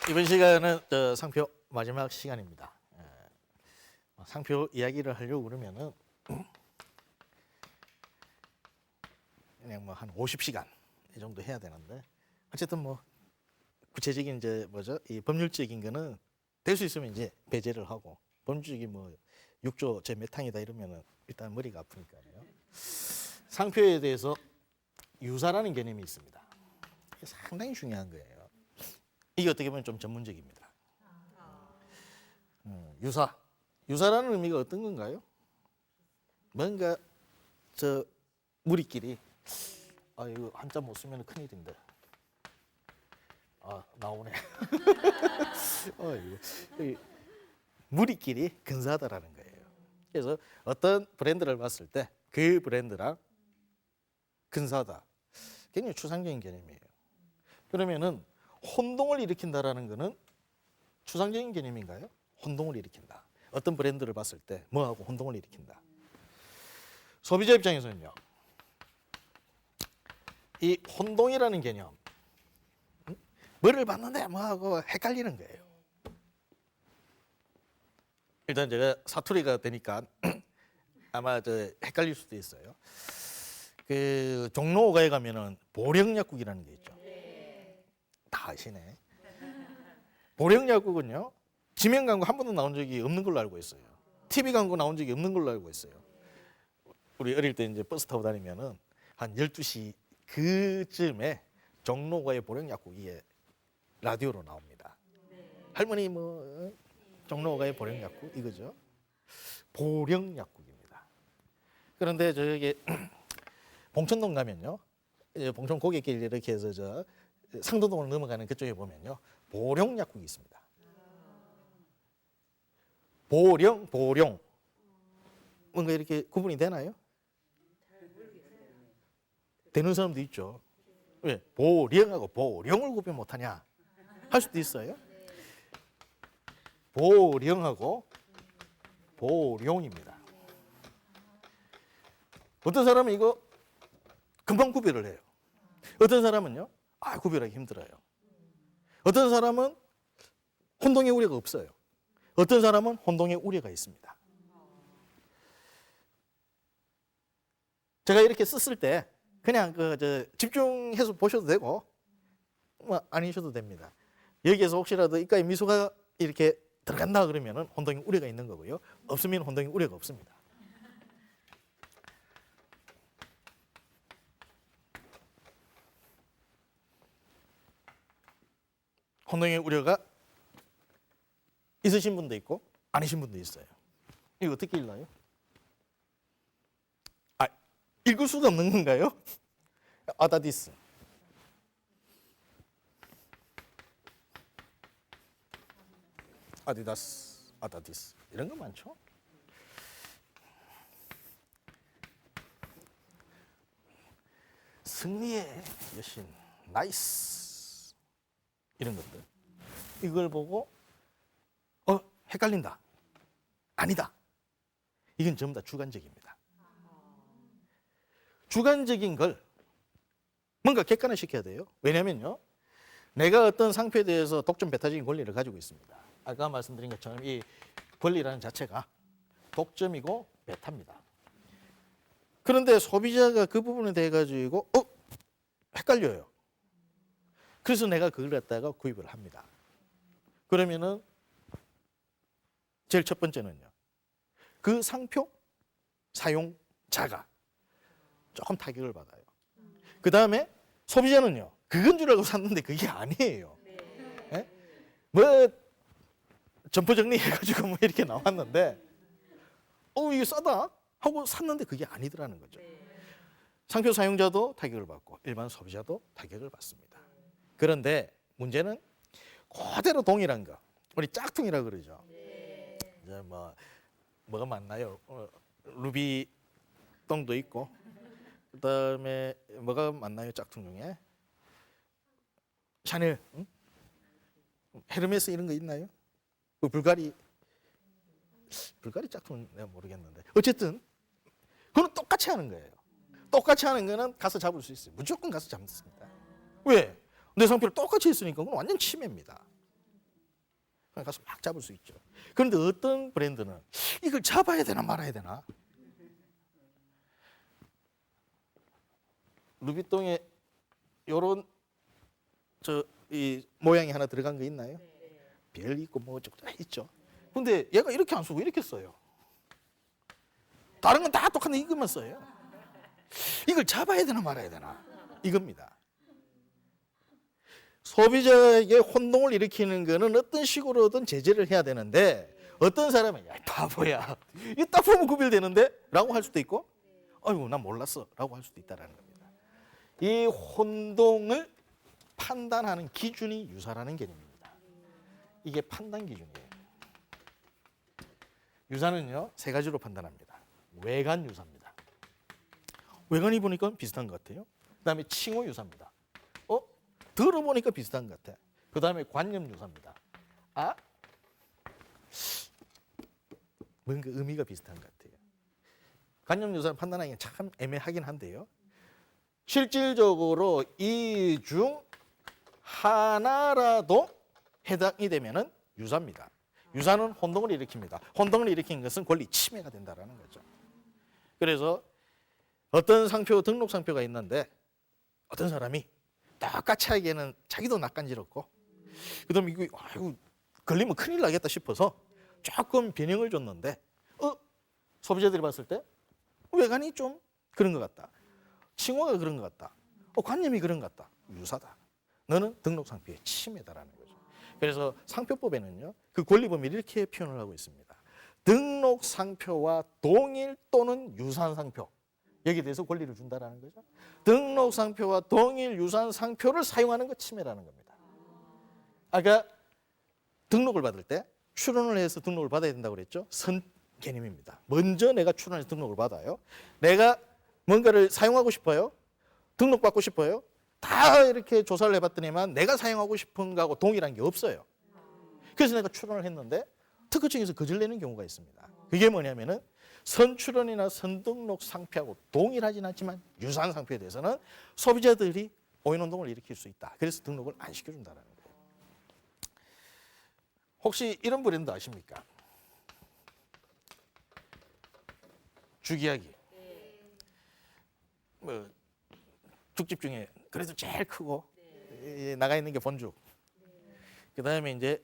이번 시간은 상표 마지막 시간입니다. 상표 이야기를 하려고 그러면은 그냥 뭐 한 50시간 이 정도 해야 되는데 어쨌든 뭐 구체적인 이제 뭐죠? 이 법률적인 거는 될 수 있으면 이제 배제를 하고 법률적인 뭐 6조 제 몇 항이다 이러면은 일단 머리가 아프니까요. 상표에 대해서 유사라는 개념이 있습니다. 이게 상당히 중요한 거예요. 이게 어떻게 보면 좀 전문적입니다. 유사. 유사라는 의미가 어떤 건가요? 뭔가 저 무리끼리 이거 한자 못 쓰면 큰일인데. 나오네. 이거. 무리끼리 근사하다라는 거예요. 그래서 어떤 브랜드를 봤을 때 그 브랜드랑 근사하다. 굉장히 추상적인 개념이에요. 그러면은 혼동을 일으킨다라는 거는 추상적인 개념인가요? 혼동을 일으킨다. 어떤 브랜드를 봤을 때 뭐하고 혼동을 일으킨다. 소비자 입장에서는요. 이 혼동이라는 개념. 뭐를 봤는데 뭐하고 헷갈리는 거예요. 일단 제가 사투리가 되니까 아마 헷갈릴 수도 있어요. 그 종로 5가에 가면은 보령약국이라는 게 있죠. 다 아시네. 보령약국은요. 지명 광고 한 번도 나온 적이 없는 걸로 알고 있어요. TV 광고 나온 적이 없는 걸로 알고 있어요. 우리 어릴 때 이제 버스 타고 다니면은 한 12시 그쯤에 종로 5가의 보령약국이 라디오로 나옵니다. 할머니 뭐 종로 5가의 보령약국 이거죠. 보령약국입니다. 그런데 저기 봉천동 가면요. 봉천 고객길 이렇게 해서 상도동을 넘어가는 그쪽에 보면요. 보령약국이 있습니다. 보령. 뭔가 이렇게 구분이 되나요? 되는 사람도 있죠. 왜? 보령하고 보령을 구분 못하냐? 할 수도 있어요. 보령하고 보령입니다. 어떤 사람은 이거 금방 구별을 해요. 어떤 사람은요, 구별하기 힘들어요. 어떤 사람은 혼동의 우려가 없어요. 어떤 사람은 혼동의 우려가 있습니다. 제가 이렇게 썼을 때 그냥 집중해서 보셔도 되고 뭐 아니셔도 됩니다. 여기에서 혹시라도 이과에 미소가 이렇게 들어간다 그러면은 혼동의 우려가 있는 거고요. 없으면 혼동의 우려가 없습니다. 혼동의 우려가 있으신 분도 있고 아니신 분도 있어요. 이거 어떻게 읽나요? 읽을 수도 없는 건가요? 아다디스. 아디다스, 아다디스 이런 거 많죠? 승리의 여신, 나이스 이런 것들. 이걸 보고 헷갈린다. 아니다. 이건 전부 다 주관적입니다. 주관적인 걸 뭔가 객관화시켜야 돼요. 왜냐면요. 내가 어떤 상표에 대해서 독점 배타적인 권리를 가지고 있습니다. 아까 말씀드린 것처럼 이 권리라는 자체가 독점이고 배타입니다. 그런데 소비자가 그 부분에 대해 가지고 헷갈려요. 그래서 내가 그걸 갖다가 구입을 합니다. 그러면은 제일 첫 번째는요. 그 상표 사용자가 조금 타격을 받아요. 그 다음에 소비자는요. 그건 줄 알고 샀는데 그게 아니에요. 네? 뭐 점포 정리해가지고 뭐 이렇게 나왔는데 이게 싸다 하고 샀는데 그게 아니더라는 거죠. 상표 사용자도 타격을 받고 일반 소비자도 타격을 받습니다. 그런데 문제는 그대로 동일한 거. 우리 짝퉁이라 그러죠. 이제 뭐가 맞나요? 루비똥도 있고 그다음에 뭐가 맞나요? 짝퉁 중에 샤넬, 헤르메스 이런 거 있나요? 불가리 짝퉁은 내가 모르겠는데 어쨌든 그건 똑같이 하는 거예요. 똑같이 하는 거는 가서 잡을 수 있어요. 무조건 가서 잡습니다. 왜? 내 상표를 똑같이 했으니까 그건 완전 침해입니다. 가서 막 잡을 수 있죠. 그런데 어떤 브랜드는 이걸 잡아야 되나 말아야 되나? 루비통에 요런 이 모양이 하나 들어간 거 있나요? 별 있고 뭐 어쩌고 있죠. 근데 얘가 이렇게 안 쓰고 이렇게 써요. 다른 건 다 똑같은데 이것만 써요. 이걸 잡아야 되나 말아야 되나? 이겁니다. 소비자에게 혼동을 일으키는 거는 어떤 식으로든 제재를 해야 되는데 어떤 사람은 야 바보야 이거 딱 보면 구별되는데 라고 할 수도 있고 아이고 난 몰랐어 라고 할 수도 있다는 겁니다. 이 혼동을 판단하는 기준이 유사라는 개념입니다. 이게 판단 기준이에요. 유사는요 3가지로 판단합니다. 외관 유사입니다. 외관이 보니까 비슷한 것 같아요. 그 다음에 칭호 유사입니다. 들어보니까 비슷한 것 같아. 그 다음에 관념 유사입니다. 뭔가 의미가 비슷한 것 같아요. 관념 유사를 판단하기는 참 애매하긴 한데요. 실질적으로 이 중 하나라도 해당이 되면은 유사입니다. 유사는 혼동을 일으킵니다. 혼동을 일으킨 것은 권리 침해가 된다는 거죠. 그래서 어떤 상표, 등록 상표가 있는데 어떤 사람이 똑같이 하기에는 자기도 낯간지럽고 그다음에 이거 아이고 걸리면 큰일 나겠다 싶어서 조금 변형을 줬는데 소비자들이 봤을 때 외관이 좀 그런 것 같다. 칭호가 그런 것 같다. 관념이 그런 것 같다. 유사다. 너는 등록 상표의 침해다라는 거죠. 그래서 상표법에는요. 그 권리 범위를 이렇게 표현을 하고 있습니다. 등록 상표와 동일 또는 유사한 상표. 여기에 대해서 권리를 준다라는 거죠. 등록 상표와 동일 유사한 상표를 사용하는 것 침해라는 겁니다. 아까 등록을 받을 때 출원을 해서 등록을 받아야 된다고 그랬죠. 선 개념입니다. 먼저 내가 출원해서 등록을 받아요. 내가 뭔가를 사용하고 싶어요. 등록받고 싶어요. 다 이렇게 조사를 해봤더니만 내가 사용하고 싶은 거하고 동일한 게 없어요. 그래서 내가 출원을 했는데 특허청에서 거절내는 경우가 있습니다. 그게 뭐냐면은 선출원이나 선등록 상표하고 동일하진 않지만 유사한 상표에 대해서는 소비자들이 오인운동을 일으킬 수 있다. 그래서 등록을 안 시켜준다는 거예요. 혹시 이런 브랜드 아십니까? 죽이야기. 뭐 죽집 중에 그래도 제일 크고 나가 있는 게 본죽. 그다음에 이제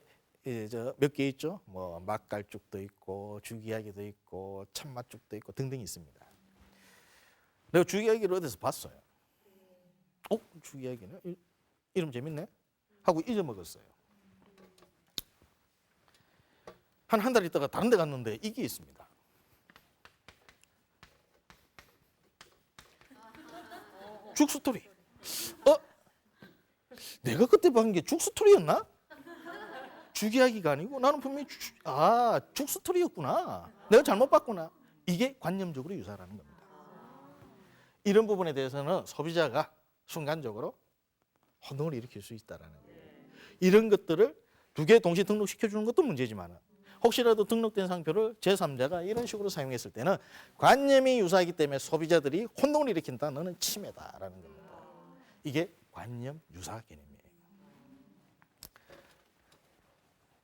몇 개 있죠. 뭐 맛깔죽도 있고 죽이야기도 있고 참맛죽도 있고 등등 있습니다. 내가 죽이야기를 어디서 봤어요. 죽이야기는 이름 재밌네 하고 잊어먹었어요. 한 달 있다가 다른 데 갔는데 이게 있습니다. 죽스토리. 내가 그때 본 게 죽스토리였나? 죽이야기가 아니고 나는 분명히 죽스토리였구나. 내가 잘못 봤구나. 이게 관념적으로 유사라는 겁니다. 이런 부분에 대해서는 소비자가 순간적으로 혼동을 일으킬 수 있다는 거예요. 이런 것들을 2개 동시에 등록시켜주는 것도 문제지만 혹시라도 등록된 상표를 제3자가 이런 식으로 사용했을 때는 관념이 유사하기 때문에 소비자들이 혼동을 일으킨다. 너는 침해다라는 겁니다. 이게 관념 유사 개념이에요.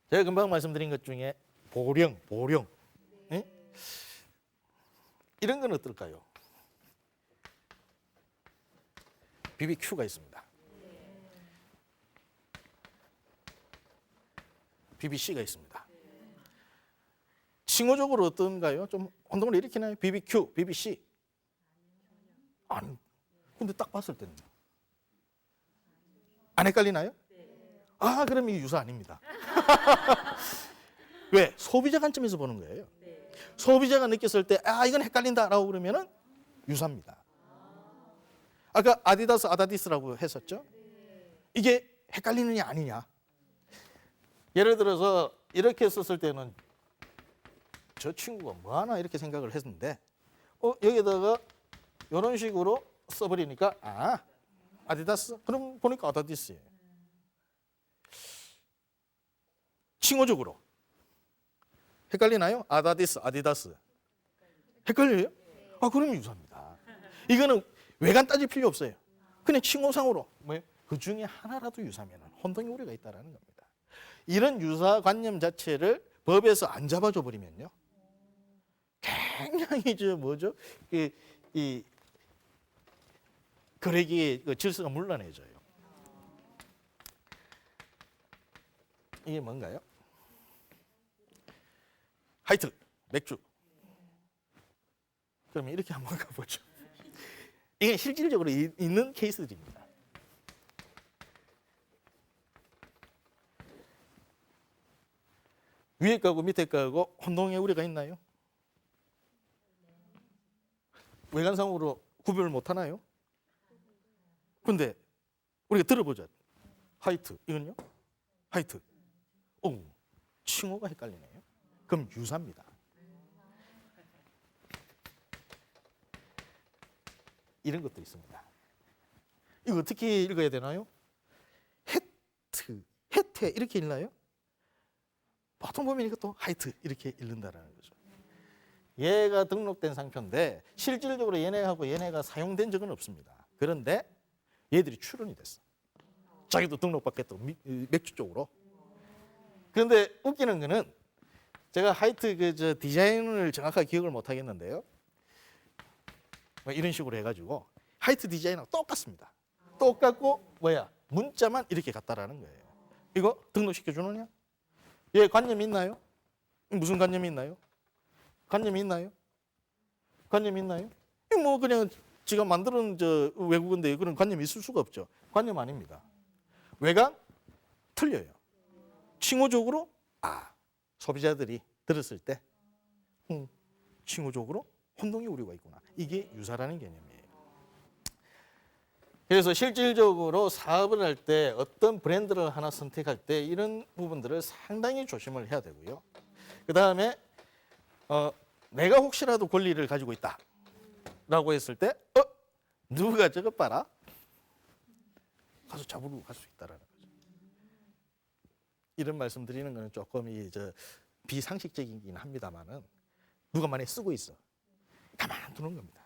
제가 금방 말씀드린 것 중에 보령. 네? 이런 건 어떨까요? BBQ가 있습니다. BBC가 있습니다. 칭호적으로 어떤가요? 좀 혼동을 일으키나요? BBQ, BBC? 아니. 근데 딱 봤을 때는 안 헷갈리나요? 그럼 이게 유사 아닙니다. 왜? 소비자 관점에서 보는 거예요. 소비자가 느꼈을 때 이건 헷갈린다라고 그러면은 유사입니다. 아까 아디다스, 아다디스라고 했었죠? 이게 헷갈리느냐 아니냐. 예를 들어서 이렇게 썼을 때는 저 친구가 뭐하나 이렇게 생각을 했는데 여기다가 이런 식으로 써버리니까 아디다스? 그럼 보니까 아다디스예요. 칭호적으로 헷갈리나요? 아다디스, 아디다스 헷갈려요? 그러면 유사합니다. 이거는 외관 따질 필요 없어요. 그냥 칭호상으로 그 중에 하나라도 유사하면 혼동의 우려가 있다는 겁니다. 이런 유사관념 자체를 법에서 안 잡아줘 버리면요, 굉장히 이 거래기의 그 질서가 문란해져요. 이게 뭔가요? 하이트, 맥주. 그러면 이렇게 한번 가보죠. 이게 실질적으로 있는 케이스들입니다. 위에 거하고 밑에 거하고 혼동의 우려가 있나요? 외관상으로 구별을 못 하나요? 근데 우리가 들어보자. 화이트, 이건요? 화이트. 오, 칭호가 헷갈리네요. 그럼 유사입니다. 이런 것도 있습니다. 이거 어떻게 읽어야 되나요? 해트, 해태 이렇게 읽나요? 보통 보면 이것도 하이트 이렇게 읽는다라는 거죠. 얘가 등록된 상표인데 실질적으로 얘네하고 얘네가 사용된 적은 없습니다. 그런데 얘들이 출원이 됐어. 자기도 등록받겠다고 맥주 쪽으로. 그런데 웃기는 거는 제가 하이트 디자인을 정확하게 기억을 못 하겠는데요. 뭐 이런 식으로 해가지고 하이트 디자인하고 똑같습니다. 똑같고 문자만 이렇게 같다라는 거예요. 이거 등록시켜 주느냐? 얘 관념이 있나요? 무슨 관념이 있나요? 관념이 있나요? 관념이 있나요? 이거 뭐 그냥 지가 만드는 외국어인데 그런 관념이 있을 수가 없죠. 관념 아닙니다. 외관 틀려요. 칭호적으로 소비자들이 들었을 때 칭호적으로 혼동의 우려가 있구나. 이게 유사라는 개념이에요. 그래서 실질적으로 사업을 할 때 어떤 브랜드를 하나 선택할 때 이런 부분들을 상당히 조심을 해야 되고요. 그 다음에 내가 혹시라도 권리를 가지고 있다라고 했을 때 누가 저것 봐라 가서 잡으러 갈 수 있다라는 거죠. 이런 말씀 드리는 거는 조금 비상식적이긴 합니다만은 누가 만약에 쓰고 있어. 가만 두는 겁니다.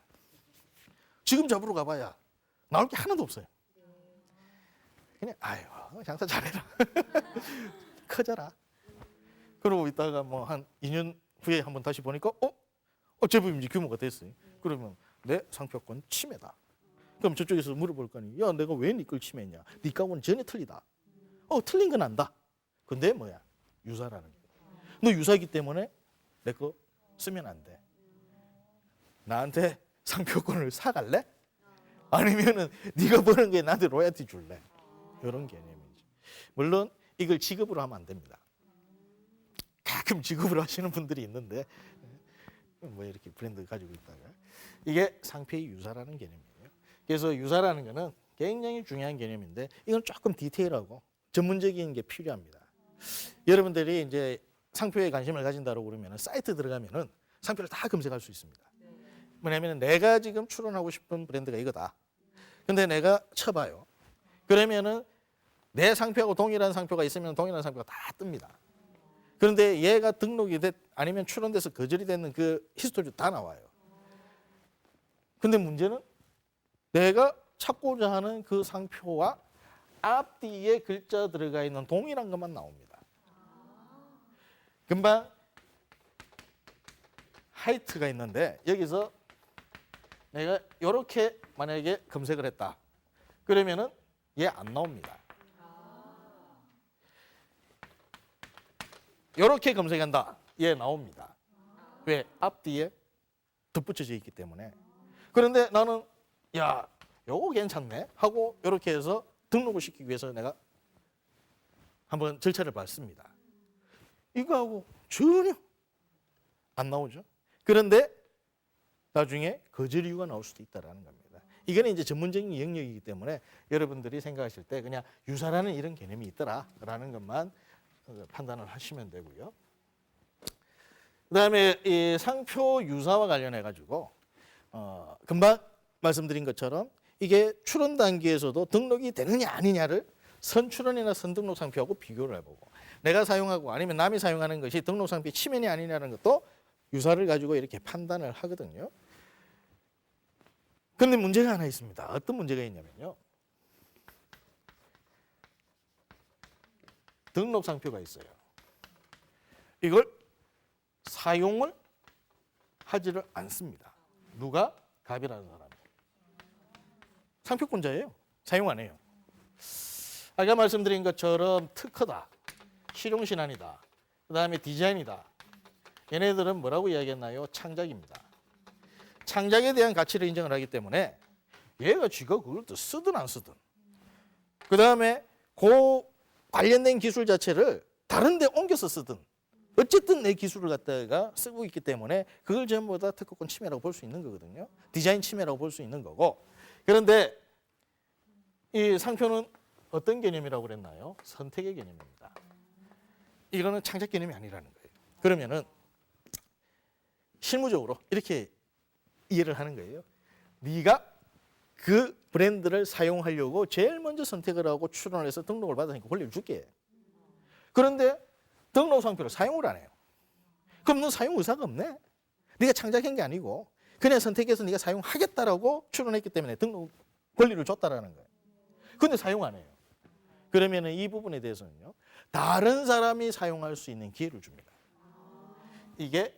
지금 잡으러 가봐야 나올 게 하나도 없어요. 그냥 장사 잘해라. 커져라. 그러고 있다가 뭐 한 2년 후에 한번 다시 보니까 제법 이제 규모가 됐어요. 그러면 내 상표권 침해다. 그럼 저쪽에서 물어볼 거 아니에요. 야, 내가 왜 네 걸 침해했냐? 네 거하고는 전혀 틀리다. 틀린 건 안다. 근데 유사라는 거야. 너 유사이기 때문에 내 거 쓰면 안 돼. 나한테 상표권을 사갈래? 아니면은 네가 버는 게 나한테 로얄티 줄래? 이런 개념이죠. 물론 이걸 지급으로 하면 안 됩니다. 가끔 지급을 하시는 분들이 있는데 뭐 이렇게 브랜드 가지고 있다가 이게 상표의 유사라는 개념이에요. 그래서 유사라는 거는 굉장히 중요한 개념인데 이건 조금 디테일하고 전문적인 게 필요합니다. 여러분들이 이제 상표에 관심을 가진다고 그러면 사이트 들어가면은 상표를 다 검색할 수 있습니다. 뭐냐면 내가 지금 출원하고 싶은 브랜드가 이거다. 근데 내가 쳐봐요. 그러면은 내 상표하고 동일한 상표가 있으면 동일한 상표가 다 뜹니다. 그런데 얘가 등록이 아니면 출원돼서 거절이 되는 그 히스토리도 다 나와요. 근데 문제는 내가 찾고자 하는 그 상표와 앞뒤에 글자 들어가 있는 동일한 것만 나옵니다. 금방 하이트가 있는데 여기서 내가 이렇게 만약에 검색을 했다. 그러면은 얘 안 나옵니다. 이렇게 검색한다. 얘 나옵니다. 왜? 앞뒤에 덧붙여져 있기 때문에. 그런데 나는 요거 괜찮네 하고 이렇게 해서 등록을 시키기 위해서 내가 한번 절차를 밟습니다. 이거하고 전혀 안 나오죠. 그런데 나중에 거절 이유가 나올 수도 있다는 겁니다. 이거는 이제 전문적인 영역이기 때문에 여러분들이 생각하실 때 그냥 유사라는 이런 개념이 있더라라는 것만 판단을 하시면 되고요. 그다음에 이 상표 유사와 관련해 가지고 금방 말씀드린 것처럼 이게 출원 단계에서도 등록이 되느냐 아니냐를 선출원이나 선등록 상표하고 비교를 해보고 내가 사용하고 아니면 남이 사용하는 것이 등록 상표의 침해냐 아니냐는 것도 유사를 가지고 이렇게 판단을 하거든요. 그런데 문제가 하나 있습니다. 어떤 문제가 있냐면요. 등록 상표가 있어요. 이걸 사용을 하지를 않습니다. 누가? 갑이라는 사람이. 상표권자예요. 사용 안 해요. 아까 말씀드린 것처럼 특허다, 실용신안이다, 그 다음에 디자인이다. 얘네들은 뭐라고 이야기했나요? 창작입니다. 창작에 대한 가치를 인정을 하기 때문에 얘가 쥐가 그걸 또 쓰든 안 쓰든, 그 다음에 그 관련된 기술 자체를 다른 데 옮겨서 쓰든 어쨌든 내 기술을 갖다가 쓰고 있기 때문에 그걸 전부 다 특허권 침해라고 볼 수 있는 거거든요. 디자인 침해라고 볼 수 있는 거고. 그런데 이 상표는 어떤 개념이라고 그랬나요? 선택의 개념입니다. 이거는 창작 개념이 아니라는 거예요. 그러면은 실무적으로 이렇게 이해를 하는 거예요. 네가 그 브랜드를 사용하려고 제일 먼저 선택을 하고 출원을 해서 등록을 받으니까 권리를 줄게. 그런데 등록 상표를 사용을 안 해요. 그럼 너 사용 의사가 없네. 네가 창작한 게 아니고 그냥 선택해서 네가 사용하겠다라고 출원했기 때문에 등록 권리를 줬다라는 거예요. 근데 사용 안 해요. 그러면 이 부분에 대해서는요, 다른 사람이 사용할 수 있는 기회를 줍니다. 이게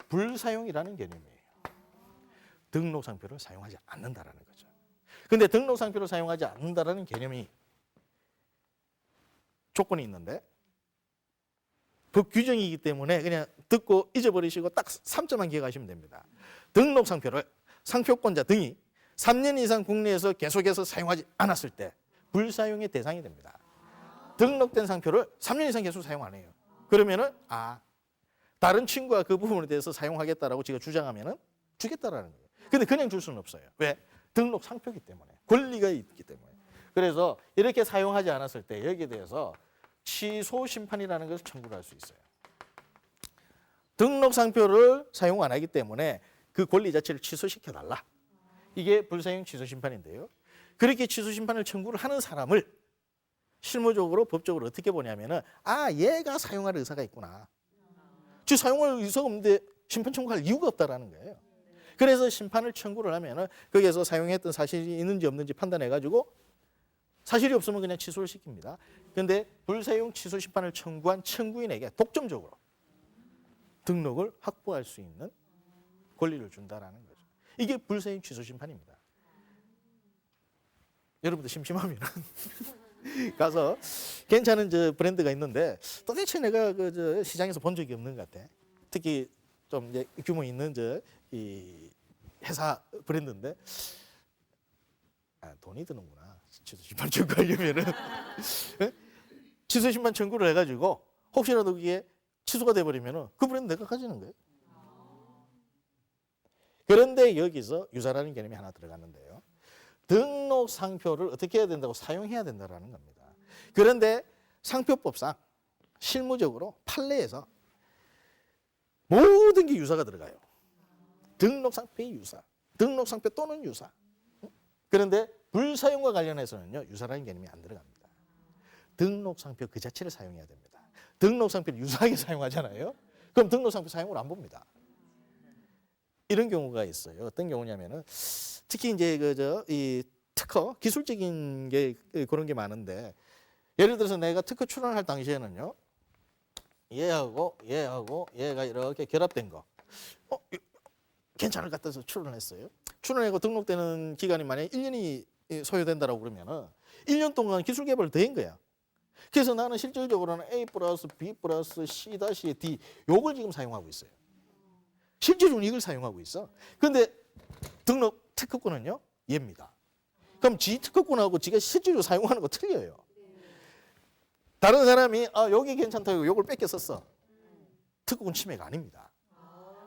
불사용이라는 개념이에요. 등록 상표를 사용하지 않는다라는 거죠. 근데 등록 상표를 사용하지 않는다라는 개념이 조건이 있는데 법 규정이기 때문에 그냥 듣고 잊어버리시고 딱 3점만 기억하시면 됩니다. 등록 상표를 상표권자 등이 3년 이상 국내에서 계속해서 사용하지 않았을 때 불사용의 대상이 됩니다. 등록된 상표를 3년 이상 계속 사용 안 해요. 그러면은 다른 친구가 그 부분에 대해서 사용하겠다라고 지가 주장하면은 주겠다라는 거예요. 근데 그냥 줄 수는 없어요. 왜? 등록 상표이기 때문에. 권리가 있기 때문에. 그래서 이렇게 사용하지 않았을 때 여기에 대해서 취소 심판이라는 것을 청구를 할 수 있어요. 등록 상표를 사용 안 하기 때문에 그 권리 자체를 취소시켜 달라. 이게 불사용 취소 심판인데요. 그렇게 취소 심판을 청구를 하는 사람을 실무적으로 법적으로 어떻게 보냐면은 얘가 사용할 의사가 있구나. 즉 사용할 의사가 없는데 심판 청구할 이유가 없다라는 거예요. 그래서 심판을 청구를 하면은 거기에서 사용했던 사실이 있는지 없는지 판단해 가지고 사실이 없으면 그냥 취소를 시킵니다. 그런데 불사용 취소 심판을 청구한 청구인에게 독점적으로 등록을 확보할 수 있는 권리를 준다라는 거죠. 이게 불사용 취소 심판입니다. 여러분들 심심하면 가서 괜찮은 브랜드가 있는데 도대체 내가 시장에서 본 적이 없는 것 같아. 특히 좀 이제 규모 있는 이 회사 브랜드인데 돈이 드는구나. 취소 심판 청구하려면은 취소 심판 청구를 해가지고 혹시라도 그게 취소가 돼버리면은 그 브랜드 내가 가지는 거예요. 그런데 여기서 유사라는 개념이 하나 들어갔는데요. 등록 상표를 어떻게 해야 된다고? 사용해야 된다라는 겁니다. 그런데 상표법상 실무적으로 판례에서 모든 게 유사가 들어가요. 등록 상표의 유사, 등록 상표 또는 유사. 그런데 불사용과 관련해서는요, 유사라는 개념이 안 들어갑니다. 등록 상표 그 자체를 사용해야 됩니다. 등록 상표를 유사하게 사용하잖아요. 그럼 등록 상표 사용을 안 봅니다. 이런 경우가 있어요. 어떤 경우냐면은 특히 이제 이 특허 기술적인 게 그런 게 많은데 예를 들어서 내가 특허 출원할 당시에는요, 얘하고 얘가 이렇게 결합된 거, 괜찮을 것 같아서 출원했어요. 출원하고 등록되는 기간이 만약에 1년이 소요된다라고 그러면은 1년 동안 기술 개발을 더 한 거야. 그래서 나는 실질적으로는 A 플러스 B 플러스 C 다시 D 요걸 지금 사용하고 있어요. 실질적으로 이걸 사용하고 있어. 그런데 등록 특허권은요, 얘입니다. 그럼 지 특허권하고 지가 실질적으로 사용하는 거 틀려요. 다른 사람이 여기 괜찮다고 요걸 뺏겨 썼어. 특허권 침해가 아닙니다.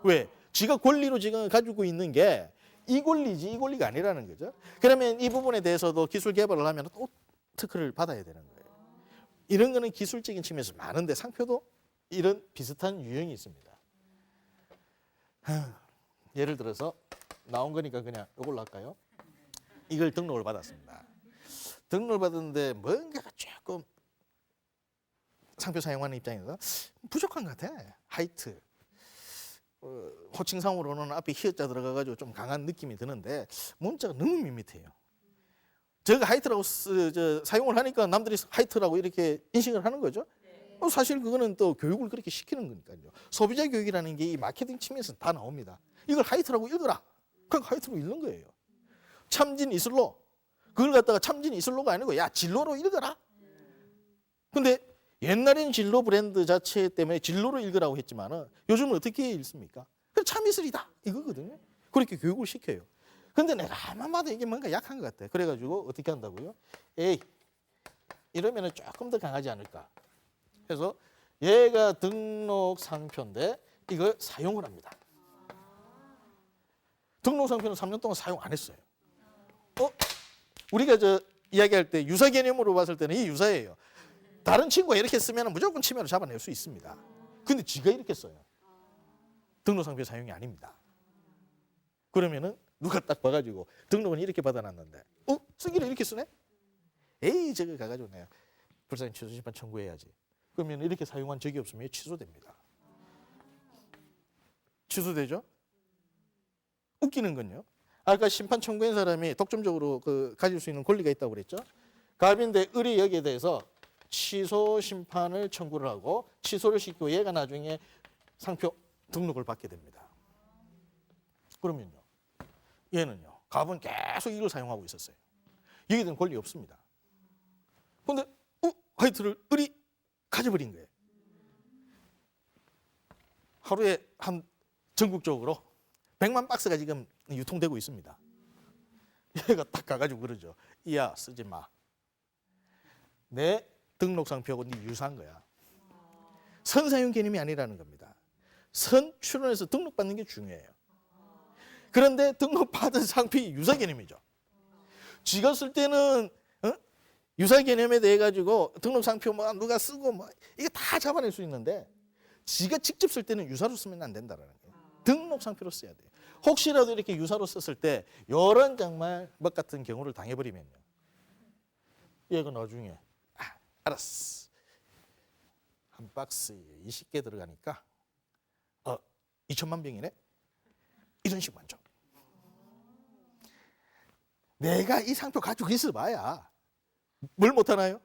왜? 지가 권리로 지금 가지고 있는 게 이 권리지 이 권리가 아니라는 거죠. 그러면 이 부분에 대해서도 기술 개발을 하면 또 특허를 받아야 되는 거예요. 이런 거는 기술적인 측면에서 많은데 상표도 이런 비슷한 유형이 있습니다. 예를 들어서 나온 거니까 그냥 이걸로 할까요? 이걸 등록을 받았습니다. 등록을 받았는데 뭔가가 조금 상표 사용하는 입장에서 부족한 것 같아. 하이트. 호칭상으로는 앞에 히읗자 들어가가지고 좀 강한 느낌이 드는데 문자가 너무 밋밋해요. 저가 하이트라고 사용을 하니까 남들이 하이트라고 이렇게 인식을 하는 거죠. 사실 그거는 또 교육을 그렇게 시키는 거니까요. 소비자 교육이라는 게 이 마케팅 측면에서 다 나옵니다. 이걸 하이트라고 읽어라. 그냥 하이트로 읽는 거예요. 참진 이슬로. 그걸 갖다가 참진 이슬로가 아니고 야 진로로 읽어라. 근데 옛날에는 진로 브랜드 자체 때문에 진로로 읽으라고 했지만은 요즘은 어떻게 읽습니까? 그냥 참이슬이다 이거거든요. 그렇게 교육을 시켜요. 근데 내가 아무만 봐도 이게 뭔가 약한 것 같아. 그래가지고 어떻게 한다고요? 에이 이러면은 조금 더 강하지 않을까. 그래서 얘가 등록 상표인데 이걸 사용을 합니다. 등록 상표는 3년 동안 사용 안 했어요. 우리가 이야기할 때 유사 개념으로 봤을 때는 이 유사예요. 다른 친구가 이렇게 쓰면 무조건 침해로 잡아낼 수 있습니다. 근데 지가 이렇게 써요. 등록 상표 사용이 아닙니다. 그러면은 누가 딱 봐가지고 등록은 이렇게 받아놨는데 쓰기를 이렇게 쓰네? 에이 저거 가가지고 내가 불사행 취소 심판 청구해야지. 그러면 이렇게 사용한 적이 없으면 취소됩니다. 취소되죠? 웃기는 건요. 아까 심판 청구한 사람이 독점적으로 가질 수 있는 권리가 있다고 그랬죠. 갑인데 을이 여기에 대해서 취소 심판을 청구를 하고 취소를 시키고 얘가 나중에 상표 등록을 받게 됩니다. 그러면요. 얘는요. 갑은 계속 이걸 사용하고 있었어요. 여기에 대한 권리 없습니다. 근데 화이트를 을이 가져버린 거예요. 하루에 한 전국적으로 100만 박스가 지금 유통되고 있습니다. 얘가 딱 가가지고 그러죠. 이야 쓰지 마. 내 등록상표하고 네 유사한 거야. 선사용 개념이 아니라는 겁니다. 선 출원해서 등록받는 게 중요해요. 그런데 등록받은 상표이 유사 개념이죠. 쥐가 쓸 때는 유사 개념에 대해 가지고 등록상표 뭐 누가 쓰고 뭐 이게 다 잡아낼 수 있는데 지가 직접 쓸 때는 유사로 쓰면 안 된다는 거예요. 등록상표로 써야 돼요. 혹시라도 이렇게 유사로 썼을 때 이런 정말 뭐 같은 경우를 당해버리면요. 얘가 나중에 알았어. 한 박스에 20개 들어가니까 2천만 병이네. 이런 식만 줘. 내가 이 상표 가지고 있어봐야 뭘 못하나요?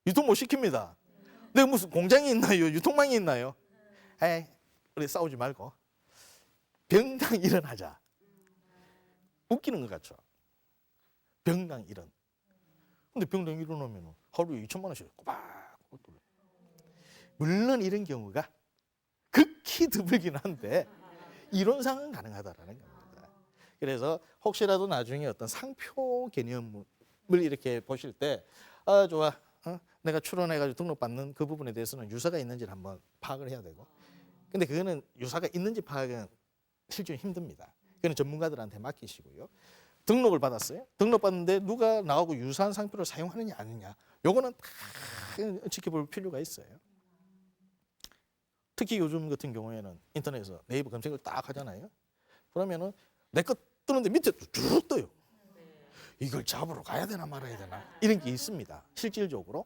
유통 못 시킵니다. 내가 무슨 공장이 있나요? 유통망이 있나요? 에이, 우리 싸우지 말고 병당 일어나자. 웃기는 것 같죠? 병당 일어나. 근데 병당 일어나면 하루에 2천만 원씩 꼬박꼬박 돌려. 물론 이런 경우가 극히 드물긴 한데 이론상은 가능하다라는 겁니다. 그래서 혹시라도 나중에 어떤 상표 개념을 이렇게 보실 때 좋아. 내가 출원해가지고 등록받는 그 부분에 대해서는 유사가 있는지를 한번 파악을 해야 되고 근데 그거는 유사가 있는지 파악은 실제로 힘듭니다. 그건 전문가들한테 맡기시고요. 등록을 받았어요. 등록받는데 누가 나하고 유사한 상표를 사용하느냐 아니냐 요거는 다 지켜볼 필요가 있어요. 특히 요즘 같은 경우에는 인터넷에서 네이버 검색을 딱 하잖아요. 그러면은 내 거 뜨는데 밑에 쭉 떠요. 이걸 잡으러 가야 되나 말아야 되나 이런 게 있습니다. 실질적으로.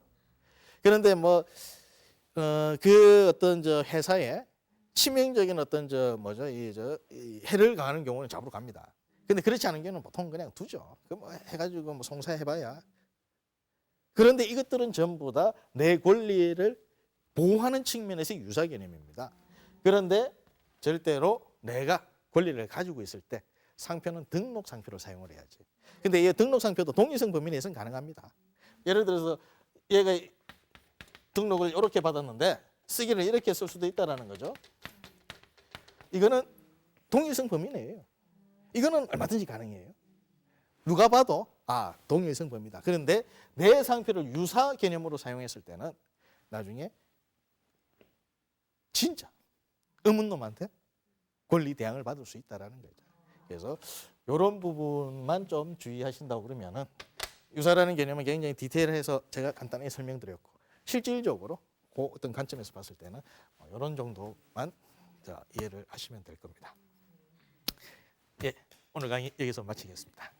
그런데 뭐 그 어떤 회사에 치명적인 어떤 이 해를 가하는 경우는 잡으러 갑니다. 근데 그렇지 않은 경우는 보통 그냥 두죠. 그 뭐 해가지고 뭐 송사해봐야. 그런데 이것들은 전부 다 내 권리를 보호하는 측면에서의 유사 개념입니다. 그런데 절대로 내가 권리를 가지고 있을 때 상표는 등록 상표로 사용을 해야지. 근데 이 등록 상표도 동일성 범위 내에서는 가능합니다. 예를 들어서 얘가 등록을 이렇게 받았는데 쓰기를 이렇게 쓸 수도 있다라는 거죠. 이거는 동일성 범위 내예요. 이거는 얼마든지 가능해요. 누가 봐도 동일성 범위다. 그런데 내 상표를 유사 개념으로 사용했을 때는 나중에 진짜 의문놈한테 권리 대항을 받을 수 있다라는 거죠. 그래서 이런 부분만 좀 주의하신다고 그러면은 유사라는 개념은 굉장히 디테일해서 제가 간단하게 설명드렸고 실질적으로 그 어떤 관점에서 봤을 때는 이런 정도만 이해를 하시면 될 겁니다. 예, 오늘 강의 여기서 마치겠습니다.